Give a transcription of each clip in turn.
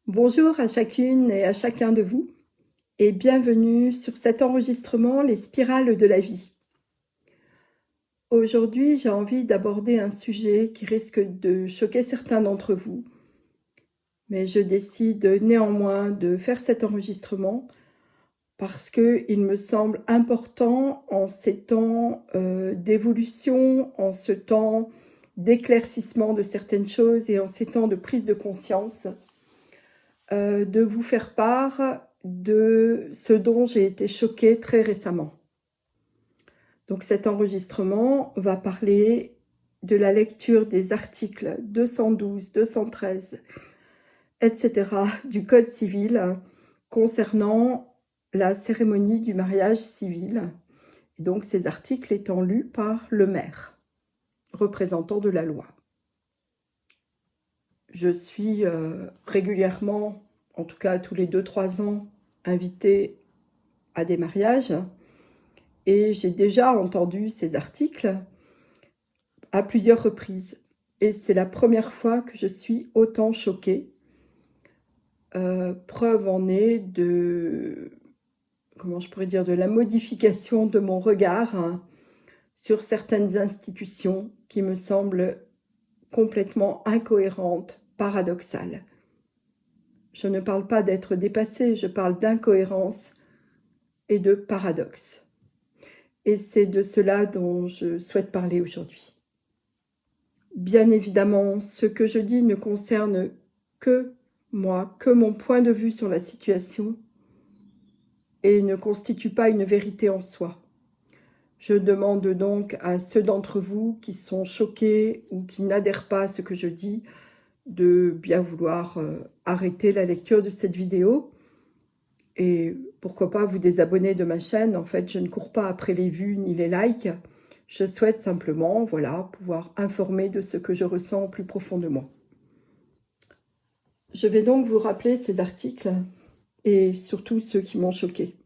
Bonjour à chacune et à chacun de vous et bienvenue sur cet enregistrement Les spirales de la vie. Aujourd'hui, j'ai envie d'aborder un sujet qui risque de choquer certains d'entre vous, mais je décide néanmoins de faire cet enregistrement parce qu'il me semble important en ces temps d'évolution, en ce temps d'éclaircissement de certaines choses et en ces temps de prise de conscience, de vous faire part de ce dont j'ai été choquée très récemment. Donc cet enregistrement va parler de la lecture des articles 212, 213, etc. du Code civil concernant la cérémonie du mariage civil. Et donc ces articles étant lus par le maire, représentant de la loi. Je suis régulièrement, en tout cas tous les 2-3 ans, invitée à des mariages et j'ai déjà entendu ces articles à plusieurs reprises. Et c'est la première fois que je suis autant choquée. Preuve en est de, comment je pourrais dire, de la modification de mon regard sur certaines institutions qui me semblent complètement incohérentes, paradoxales. Je ne parle pas d'être dépassée, je parle d'incohérence et de paradoxe. Et c'est de cela dont je souhaite parler aujourd'hui. Bien évidemment, ce que je dis ne concerne que moi, que mon point de vue sur la situation et ne constitue pas une vérité en soi. Je demande donc à ceux d'entre vous qui sont choqués ou qui n'adhèrent pas à ce que je dis de bien vouloir arrêter la lecture de cette vidéo et pourquoi pas vous désabonner de ma chaîne. En fait, je ne cours pas après les vues ni les likes. Je souhaite simplement, voilà, pouvoir informer de ce que je ressens au plus profond de moi. Je vais donc vous rappeler ces articles et surtout ceux qui m'ont choqué.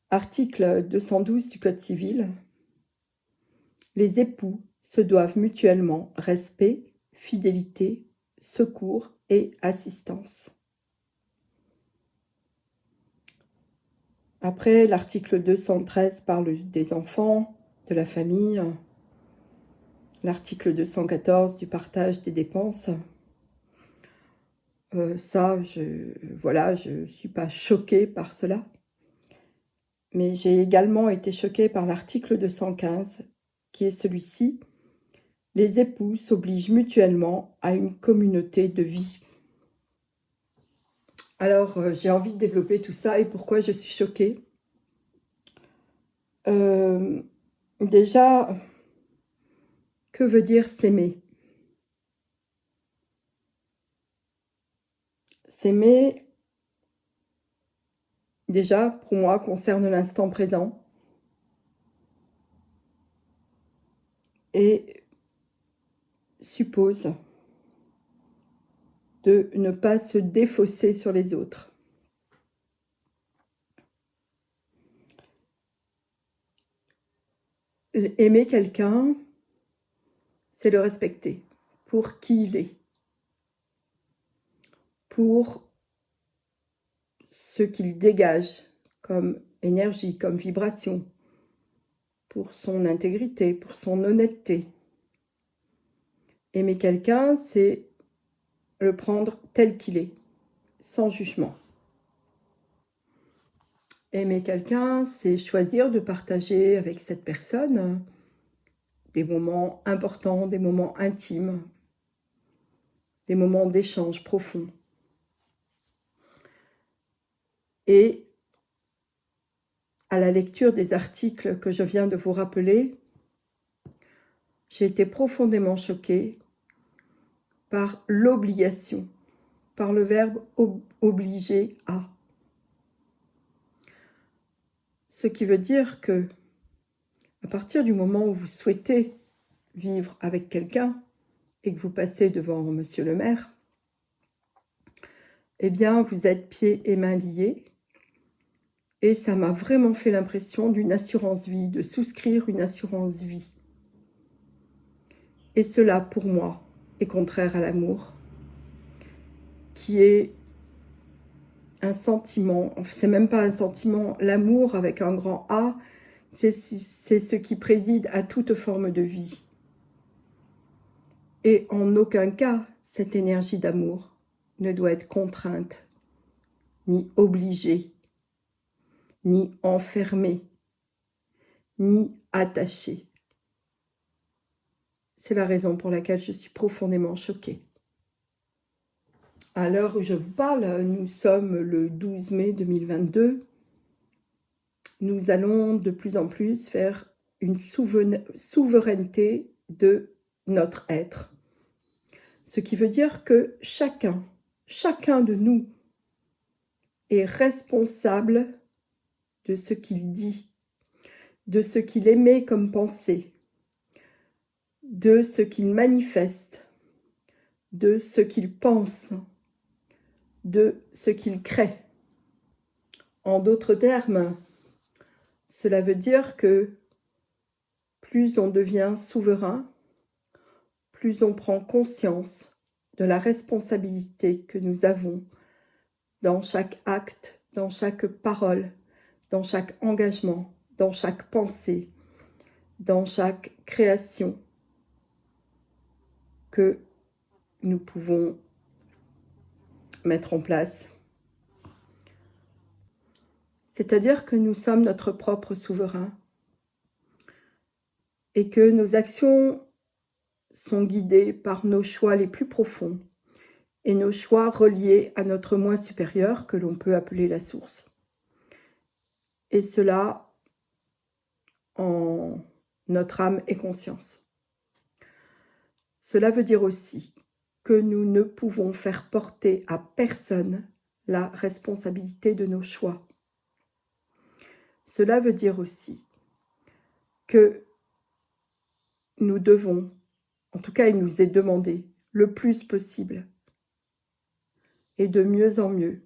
Article 212 du Code civil. Les époux se doivent mutuellement respect, fidélité, secours et assistance. Après, l'article 213 parle des enfants, de la famille. L'article 214 du partage des dépenses. Je ne suis pas choquée par cela. Mais j'ai également été choquée par l'article 215, qui est celui-ci. Les époux s'obligent mutuellement à une communauté de vie. Alors, j'ai envie de développer tout ça et pourquoi je suis choquée. Déjà, que veut dire s'aimer? S'aimer, déjà, pour moi, concerne l'instant présent et suppose de ne pas se défausser sur les autres. Aimer quelqu'un, c'est le respecter pour qui il est, pour ce qu'il dégage comme énergie, comme vibration, pour son intégrité, pour son honnêteté. Aimer quelqu'un, c'est le prendre tel qu'il est, sans jugement. Aimer quelqu'un, c'est choisir de partager avec cette personne des moments importants, des moments intimes, des moments d'échange profond. Et à la lecture des articles que je viens de vous rappeler, j'ai été profondément choquée par l'obligation, par le verbe obliger à. Ce qui veut dire que, à partir du moment où vous souhaitez vivre avec quelqu'un et que vous passez devant monsieur le maire, eh bien, vous êtes pieds et mains liés. Et ça m'a vraiment fait l'impression d'une assurance vie, de souscrire une assurance vie. Et cela, pour moi, est contraire à l'amour, qui est un sentiment, c'est même pas un sentiment, l'amour avec un grand A, c'est ce qui préside à toute forme de vie. Et en aucun cas, cette énergie d'amour ne doit être contrainte, ni obligée, ni enfermée, ni attachée. C'est la raison pour laquelle je suis profondément choquée. À l'heure où je vous parle, nous sommes le 12 mai 2022. Nous allons de plus en plus vers une souveraineté de notre être. Ce qui veut dire que chacun de nous est responsable de ce qu'il dit, de ce qu'il émet comme pensée, de ce qu'il manifeste, de ce qu'il pense, de ce qu'il crée. En d'autres termes, cela veut dire que plus on devient souverain, plus on prend conscience de la responsabilité que nous avons dans chaque acte, dans chaque parole, dans chaque engagement, dans chaque pensée, dans chaque création que nous pouvons mettre en place. C'est-à-dire que nous sommes notre propre souverain et que nos actions sont guidées par nos choix les plus profonds et nos choix reliés à notre moi supérieur que l'on peut appeler la source. Et cela en notre âme et conscience. Cela veut dire aussi que nous ne pouvons faire porter à personne la responsabilité de nos choix. Cela veut dire aussi que nous devons, en tout cas il nous est demandé, le plus possible et de mieux en mieux,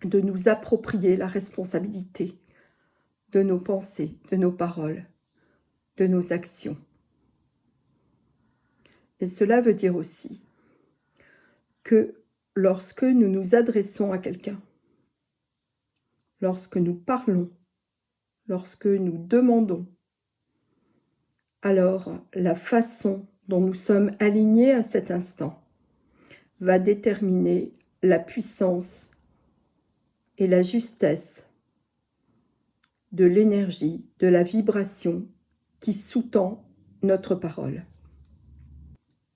de nous approprier la responsabilité de nos pensées, de nos paroles, de nos actions. Et cela veut dire aussi que lorsque nous nous adressons à quelqu'un, lorsque nous parlons, lorsque nous demandons, alors la façon dont nous sommes alignés à cet instant va déterminer la puissance et la justesse de l'énergie, de la vibration qui sous-tend notre parole.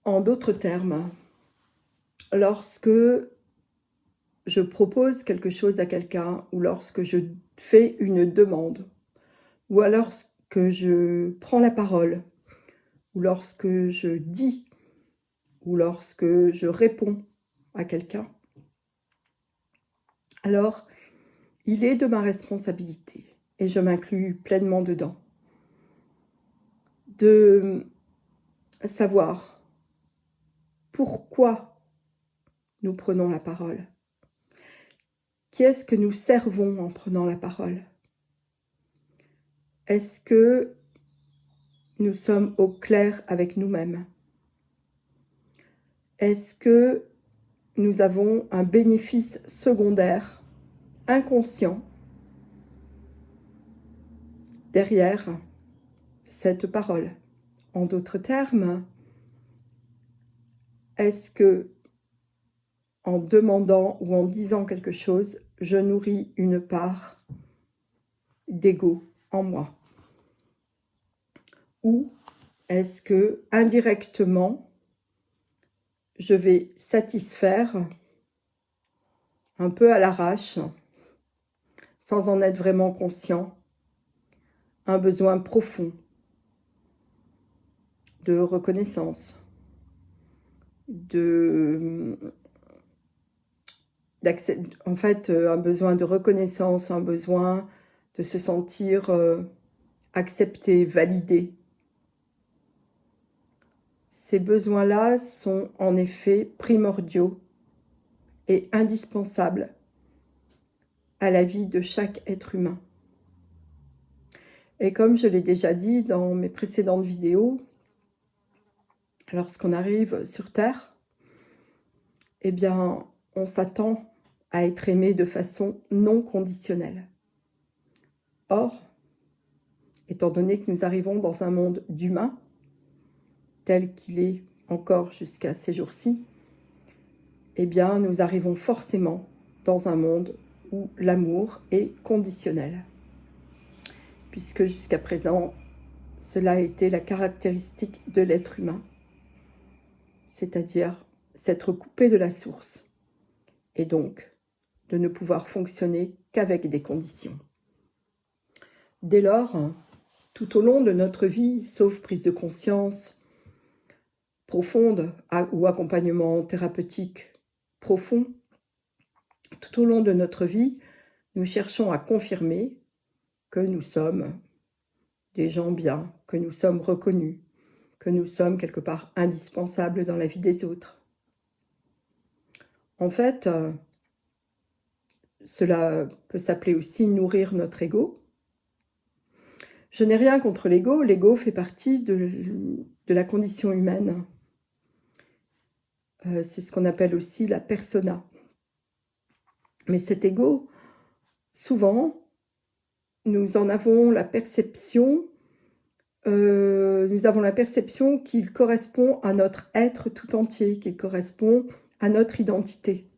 En d'autres termes, lorsque je propose quelque chose à quelqu'un ou lorsque je fais une demande ou alors que je prends la parole ou lorsque je dis ou lorsque je réponds à quelqu'un, alors il est de ma responsabilité, et je m'inclus pleinement dedans, de savoir pourquoi nous prenons la parole. Qui est-ce que nous servons en prenant la parole? Est-ce que nous sommes au clair avec nous-mêmes? Est-ce que nous avons un bénéfice secondaire, inconscient, derrière cette parole? En d'autres termes, est-ce que, en demandant ou en disant quelque chose, je nourris une part d'ego en moi? Ou est-ce que, indirectement, je vais satisfaire un peu à l'arrache, sans en être vraiment conscient, un besoin profond de reconnaissance, en fait, un besoin de reconnaissance, un besoin de se sentir accepté, validé. Ces besoins-là sont en effet primordiaux et indispensables à la vie de chaque être humain. Et comme je l'ai déjà dit dans mes précédentes vidéos, lorsqu'on arrive sur Terre, eh bien, on s'attend à être aimé de façon non conditionnelle. Or, étant donné que nous arrivons dans un monde d'humains, tel qu'il est encore jusqu'à ces jours-ci, eh bien, nous arrivons forcément dans un monde où l'amour est conditionnel. Puisque jusqu'à présent, cela a été la caractéristique de l'être humain, c'est-à-dire s'être coupé de la source, et donc de ne pouvoir fonctionner qu'avec des conditions. Dès lors, tout au long de notre vie, sauf prise de conscience profonde ou accompagnement thérapeutique profond, tout au long de notre vie, nous cherchons à confirmer que nous sommes des gens bien, que nous sommes reconnus, que nous sommes quelque part indispensables dans la vie des autres. En fait, cela peut s'appeler aussi nourrir notre ego. Je n'ai rien contre l'ego, l'ego fait partie de la condition humaine. C'est ce qu'on appelle aussi la persona. Mais cet ego, souvent, nous en avons la perception, qu'il correspond à notre être tout entier, qu'il correspond à notre identité.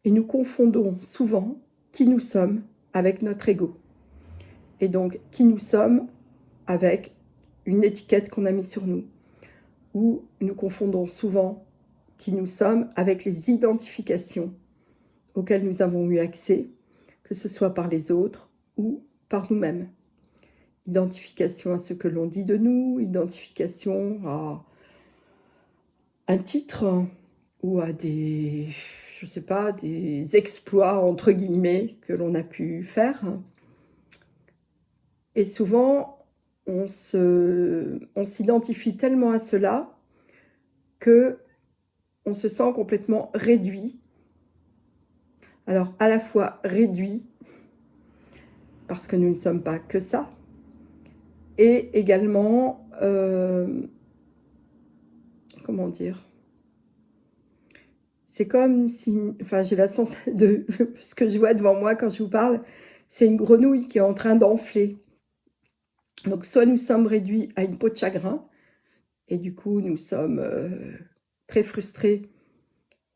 Et nous confondons souvent qui nous sommes avec notre ego. Et donc, qui nous sommes avec une étiquette qu'on a mise sur nous. Ou nous confondons souvent qui nous sommes avec les identifications auxquelles nous avons eu accès, que ce soit par les autres ou par nous-mêmes. Identification à ce que l'on dit de nous, identification à un titre ou à des exploits entre guillemets que l'on a pu faire. Et souvent, on s'identifie tellement à cela que on se sent complètement réduit. Alors, à la fois réduit, parce que nous ne sommes pas que ça, et également, comment dire, c'est comme si, j'ai la sensation de ce que je vois devant moi quand je vous parle, c'est une grenouille qui est en train d'enfler. Donc, soit nous sommes réduits à une peau de chagrin, et du coup, nous sommes très frustrés,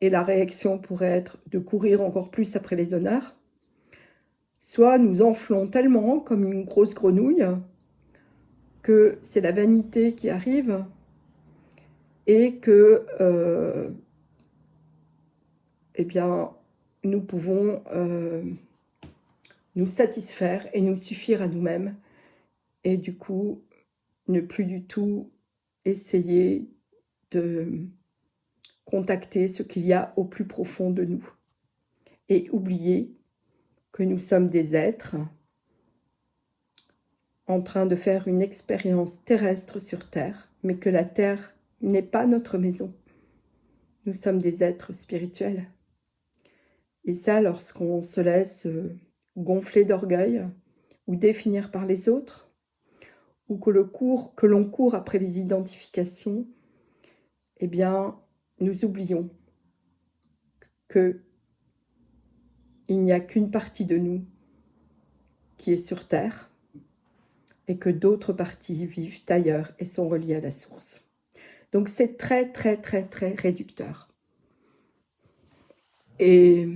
et la réaction pourrait être de courir encore plus après les honneurs, soit nous enflons tellement comme une grosse grenouille que c'est la vanité qui arrive et que eh bien, nous pouvons nous satisfaire et nous suffire à nous-mêmes et du coup ne plus du tout essayer de contacter ce qu'il y a au plus profond de nous et oublier que nous sommes des êtres en train de faire une expérience terrestre sur Terre, mais que la Terre n'est pas notre maison. Nous sommes des êtres spirituels. Et ça, lorsqu'on se laisse gonfler d'orgueil ou définir par les autres, ou que l'on court après les identifications, eh bien, nous oublions qu'il n'y a qu'une partie de nous qui est sur Terre et que d'autres parties vivent ailleurs et sont reliées à la source. Donc c'est très, très, très, très réducteur. Et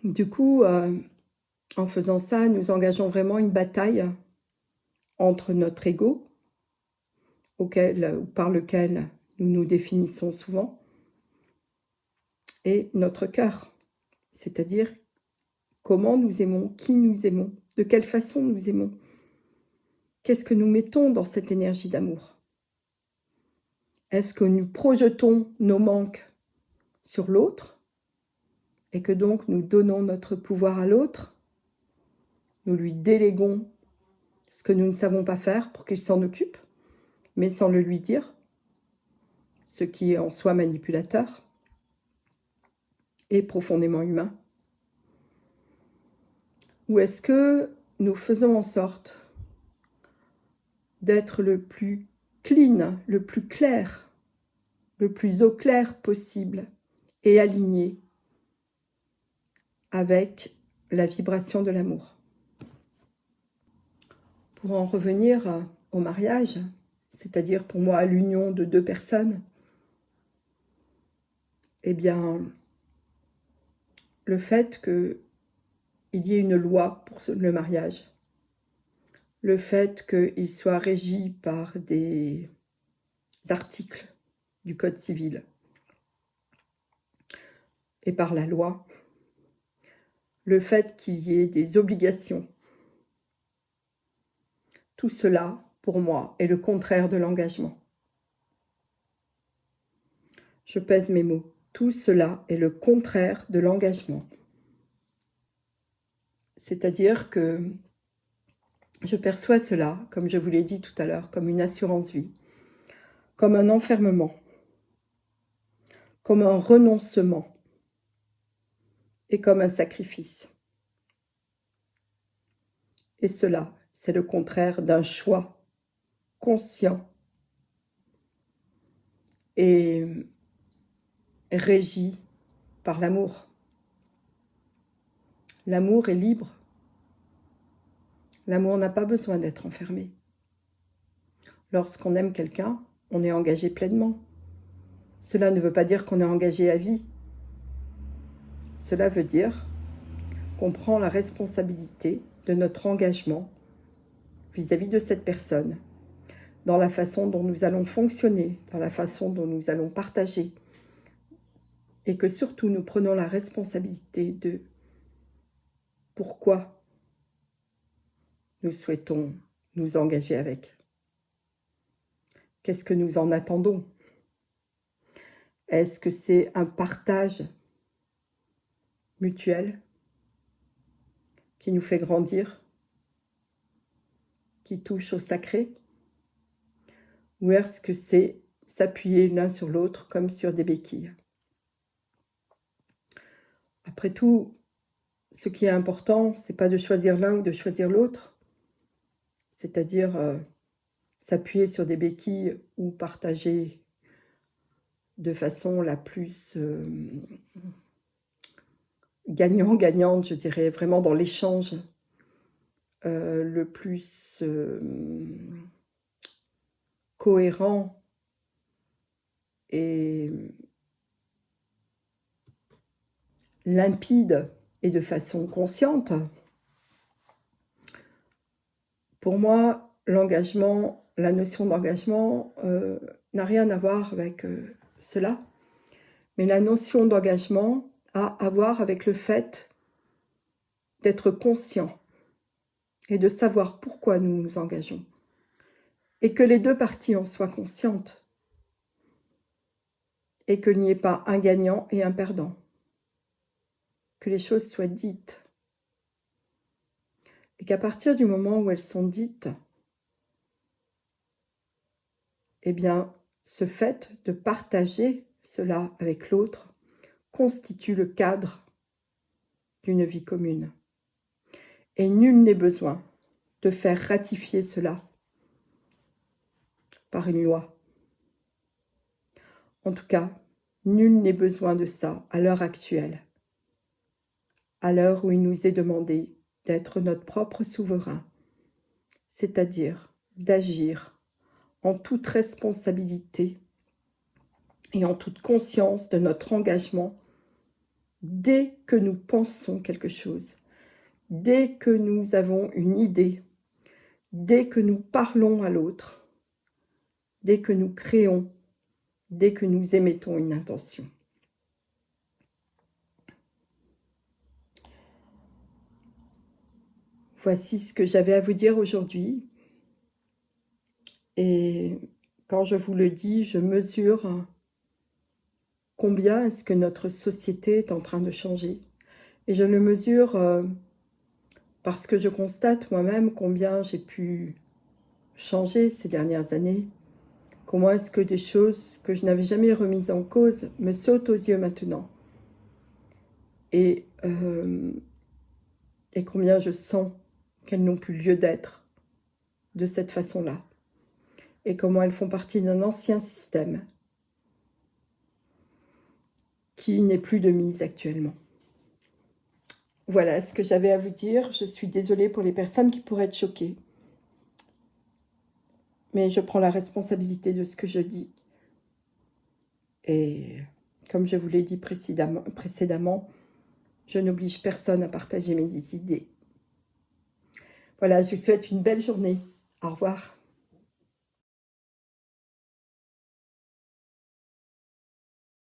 du coup, en faisant ça, nous engageons vraiment une bataille entre notre ego, par lequel nous nous définissons souvent, et notre cœur, c'est-à-dire comment nous aimons, qui nous aimons, de quelle façon nous aimons, qu'est-ce que nous mettons dans cette énergie d'amour. Est-ce que nous projetons nos manques sur l'autre et que donc nous donnons notre pouvoir à l'autre, nous lui déléguons ce que nous ne savons pas faire pour qu'il s'en occupe, mais sans le lui dire, ce qui est en soi manipulateur et profondément humain? Ou est-ce que nous faisons en sorte d'être le plus clean, le plus clair, le plus au clair possible et aligné avec la vibration de l'amour. Pour en revenir au mariage, c'est-à-dire pour moi à l'union de deux personnes, eh bien, le fait qu'il y ait une loi pour le mariage, le fait qu'il soit régi par des articles du Code civil et par la loi, le fait qu'il y ait des obligations, tout cela, pour moi, est le contraire de l'engagement. Je pèse mes mots. Tout cela est le contraire de l'engagement. C'est-à-dire que je perçois cela, comme je vous l'ai dit tout à l'heure, comme une assurance vie, comme un enfermement, comme un renoncement et comme un sacrifice. Et cela, c'est le contraire d'un choix conscient et régi par l'amour. L'amour est libre. L'amour n'a pas besoin d'être enfermé. Lorsqu'on aime quelqu'un, on est engagé pleinement. Cela ne veut pas dire qu'on est engagé à vie. Cela veut dire qu'on prend la responsabilité de notre engagement vis-à-vis de cette personne, dans la façon dont nous allons fonctionner, dans la façon dont nous allons partager, et que surtout nous prenons la responsabilité de pourquoi nous souhaitons nous engager avec. Qu'est-ce que nous en attendons? Est-ce que c'est un partage mutuel qui nous fait grandir, qui touche au sacré? Ou est-ce que c'est s'appuyer l'un sur l'autre comme sur des béquilles? Après tout, ce qui est important, c'est pas de choisir l'un ou de choisir l'autre, c'est-à-dire s'appuyer sur des béquilles ou partager de façon la plus gagnante, je dirais, vraiment dans l'échange le plus cohérent et limpide et de façon consciente. Pour moi, l'engagement, la notion d'engagement n'a rien à voir avec cela, mais la notion d'engagement a à voir avec le fait d'être conscient et de savoir pourquoi nous nous engageons, et que les deux parties en soient conscientes, et qu'il n'y ait pas un gagnant et un perdant, que les choses soient dites, et qu'à partir du moment où elles sont dites, eh bien, ce fait de partager cela avec l'autre constitue le cadre d'une vie commune. Et nul n'est besoin de faire ratifier cela par une loi. En tout cas, nul n'est besoin de ça à l'heure actuelle, à l'heure où il nous est demandé d'être notre propre souverain, c'est-à-dire d'agir en toute responsabilité et en toute conscience de notre engagement dès que nous pensons quelque chose, dès que nous avons une idée, dès que nous parlons à l'autre, dès que nous créons, dès que nous émettons une intention. Voici ce que j'avais à vous dire aujourd'hui. Et quand je vous le dis, je mesure combien est-ce que notre société est en train de changer. Et je le mesure parce que je constate moi-même combien j'ai pu changer ces dernières années. Comment est-ce que des choses que je n'avais jamais remises en cause me sautent aux yeux maintenant. Et combien je sens qu'elles n'ont plus lieu d'être de cette façon-là. Et comment elles font partie d'un ancien système qui n'est plus de mise actuellement. Voilà ce que j'avais à vous dire. Je suis désolée pour les personnes qui pourraient être choquées, mais je prends la responsabilité de ce que je dis et comme je vous l'ai dit précédemment, je n'oblige personne à partager mes idées. Voilà, je vous souhaite une belle journée. Au revoir.